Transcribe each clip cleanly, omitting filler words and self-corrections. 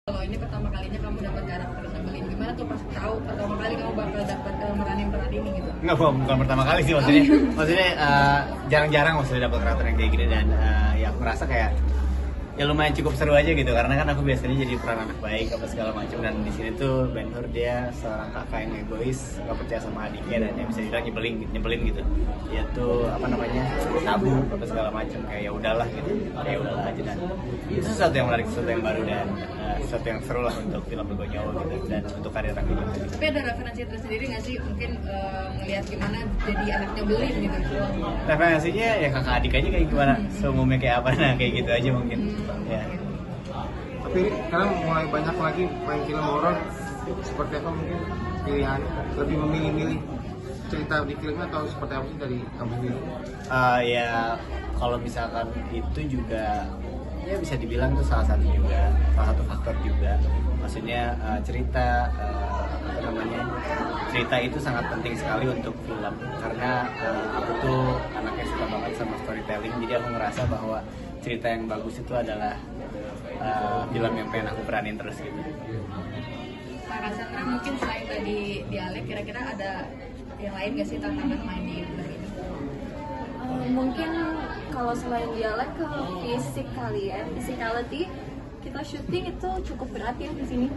Kalau ini pertama kalinya kamu dapat karakter Nyebelin, gimana tuh pas tahu pertama kali kamu bakal dapat meranin peran ini gitu? Enggak, bukan pertama kali sih maksudnya jarang-jarang maksudnya dapat karakter yang kayak gini dan ya aku merasa kayak ya lumayan cukup seru aja gitu karena kan aku biasanya jadi peran anak baik apa segala macam dan di sini tuh Ben Hur dia seorang kakak yang egois nggak percaya sama adiknya dan yang bisa dibilang nyebelin gitu dia tuh apa namanya tabu apa segala macam kayak ya udahlah gitu ya udahlah aja dan itu sesuatu yang menarik, sesuatu yang baru dan sesuatu yang seru lah untuk film Bergoy Nyawa gitu dan untuk karir aku juga. Tapi ada referensi tersendiri nggak sih mungkin ngelihat gimana jadi anak nyebelin gitu? Referensinya ya kakak adik aja kayak gimana, seumumnya kayak apa nah kayak gitu aja mungkin. Ya. Tapi sekarang mulai banyak lagi main film horor, seperti apa mungkin pilihan lebih memilih-milih cerita di filmnya atau seperti apa sih dari kamu sendiri? Ya kalau misalkan itu juga ya bisa dibilang itu salah satu faktor juga maksudnya cerita apa namanya cerita itu sangat penting sekali untuk film karena aku tuh anaknya suka banget sama storytelling jadi aku ngerasa bahwa cerita yang bagus itu adalah film yang pengen aku peranin terus gitu. Pak Cassandra mungkin selain tadi dialek kira-kira ada yang lain gak sih tantangan main di film ini? Mungkin kalau selain dialek ke fisik kali ya, physicality kita syuting itu cukup berat ya di sini.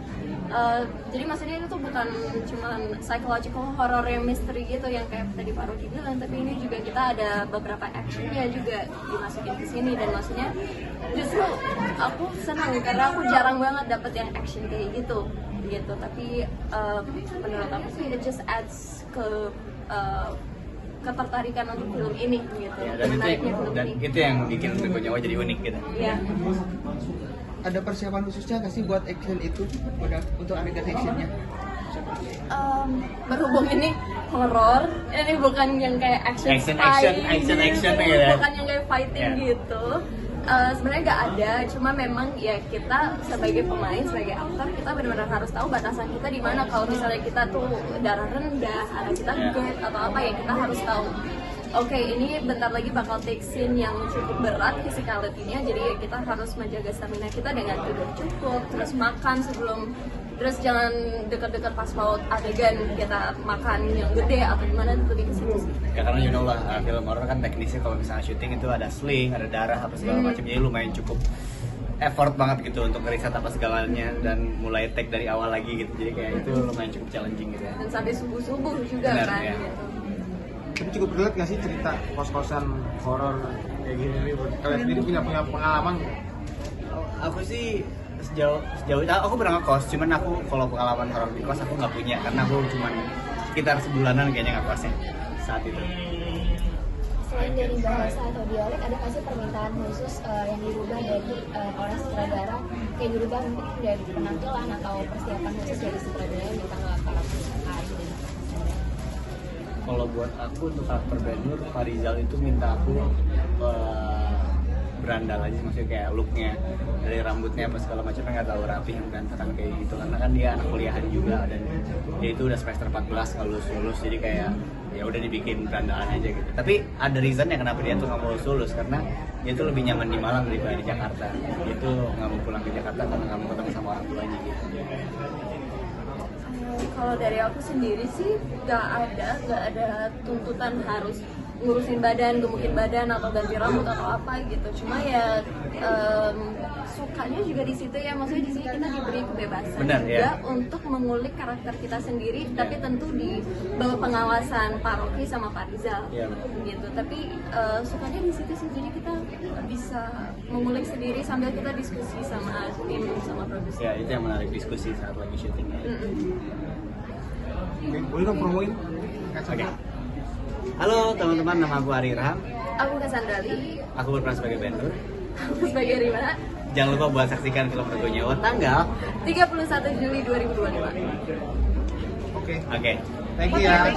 Jadi maksudnya itu tuh bukan cuma psychological horror yang misteri gitu yang kayak tadi Pak Rudi bilang, tapi ini juga kita ada beberapa actionnya juga dimasukin ke sini dan maksudnya justru aku senang karena aku jarang banget dapet yang action kayak gitu. Tapi menurut aku sih it just adds ke ketertarikan untuk film ini gitu. Ya, dan itu yang bikin Bergoy Nyawa jadi unik gitu. Ya. Ada persiapan khususnya nggak sih buat action itu, untuk adegan actionnya? Berhubung ini horor, ini bukan yang kayak action ya. bukan yang kayak fighting gitu. Sebenarnya nggak ada, cuma memang ya kita sebagai pemain, sebagai aktor kita benar-benar harus tahu batasan kita di mana. Kalau misalnya kita tuh darah rendah, atau kita GERD atau apa ya kita harus tahu. Oke, ini bentar lagi bakal take scene yang cukup berat physicality-nya, jadi ya kita harus menjaga stamina kita dengan tidur cukup, terus makan sebelum, terus jangan dekat-dekat pas mau adegan kita makan yang gede atau gimana, lebih ke situ sih. Ya karena you know lah film horror kan teknisnya kalau misalnya syuting itu ada sling, ada darah apa segala macam, jadi lumayan cukup effort banget gitu untuk ngeriset apa segalanya dan mulai take dari awal lagi gitu, jadi kayak itu lumayan cukup challenging gitu ya. Dan sampai subuh-subuh juga. Benar, kan ya. gitu. Tapi cukup relate nggak sih cerita kos-kosan horor kayak gini? Kalian sendiri punya pengalaman nggak? Aku sih sejauh itu aku pernah ngekos, cuman aku kalau pengalaman horor di kos aku nggak punya karena aku cuman sekitar sebulanan kayaknya ngekosnya saat itu. Selain dari bahasa atau dialek, ada pasti permintaan khusus yang dirubah dari para sutradara, kayak dirubah mungkin dari penampilan atau persiapan khusus dari sutradara yang minta ke karakter lain. Kalau buat aku untuk karakter Ben Hur, Farizal itu minta aku berandal aja, maksudnya kayak looknya dari rambutnya apa segala macamnya nggak terlalu rapi yang berantakan kayak gitu karena kan dia anak kuliahan juga dan dia itu udah semester 14 kalau lulus jadi kayak ya udah dibikin berandalan aja gitu. Tapi ada reason ya kenapa dia tuh nggak mau lulus karena dia tuh lebih nyaman di Malang daripada di Jakarta. Dia tuh nggak mau pulang ke Jakarta karena nggak mau ketemu sama orang tuanya gitu. Kalau dari aku sendiri sih nggak ada tuntutan harus ngurusin badan, gemukin badan atau ganti rambut atau apa gitu. Cuma ya sukanya juga di situ ya, maksudnya di sini kita diberi kebebasan juga untuk mengulik karakter kita sendiri, tapi tentu di bawah pengawasan Pak Rocky sama Pak Rizal gitu. Tapi sukanya di situ sih, jadi kita bisa mengulik sendiri sambil kita diskusi sama tim sama produser. Ya itu yang menarik, diskusi saat lagi syutingnya. Boleh dong promoin? Oke. Halo teman-teman, nama aku Ari Irham. Aku Cassandra Lee. Aku berperan sebagai Ben Hur. Aku sebagai Rima. Jangan lupa buat saksikan film Bergoy Nyawa tanggal 31 Juli 2025. Oke. Oke. Thank you ya.